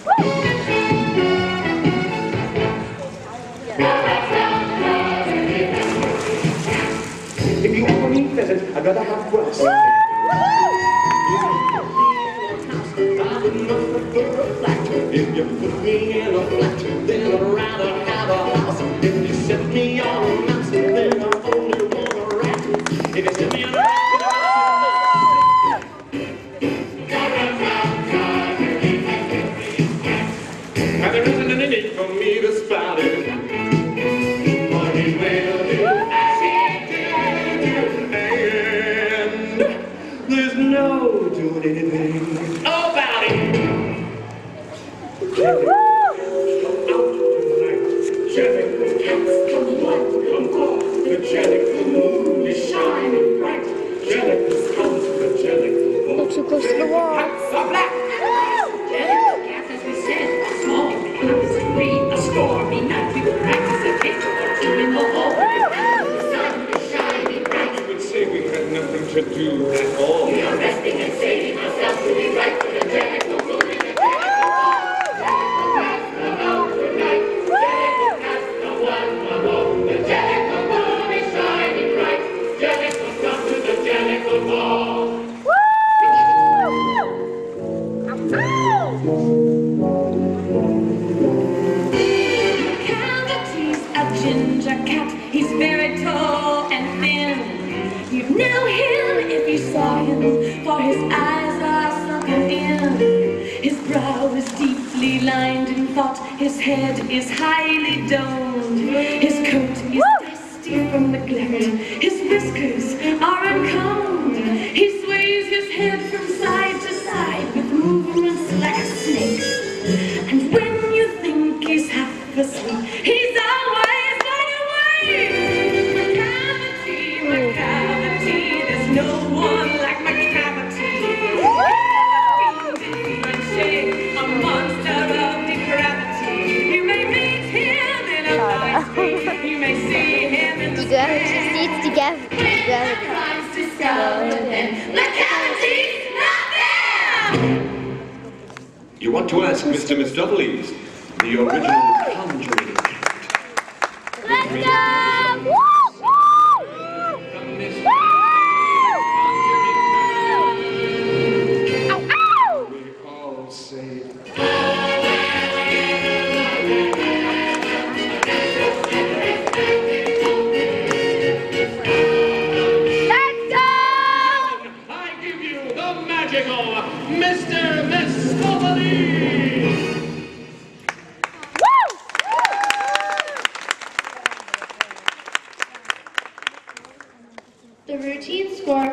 If you offer me pheasant, I'd rather have grass. If you put me in a flat, then I'd rather have a house. If you set me on a mouse, then I only want a rat. If you set me on a rat, and there isn't any need for me to spout it. What he will do, as he did, and there's no doing anything about it. Jelly, come out tonight. Jelly, cats, come black, come cold. The jelly, the moon is shining bright. Jelly, come to the jelly. Not too close to the wall. Cats are black. Jelly, cats, as we said, are small. Purpose and read a stormy night. We will practice a case or two in the hall. The sun is shining bright. You would say we had nothing to do at all. We are resting and saving ourselves to be right for the jelly. No moon in the jelly. Ginger cat, he's very tall and thin. You'd know him if you saw him, for his eyes are sunken in. His brow is deeply lined in thought, his head is highly domed. His coat is dusty from neglect, his whiskers are uncombed. He sways his head from side to side with movements like a snake. And when you think he's half asleep, he's always no one like my cavity. A monster of depravity. You may meet him in a night. You may see him in the Together. crimes discovered and the cavity's not there. You want to ask Mr. Mistopheles, the original conjuring cat. Let's go! Mr. Mistopheles! The routine score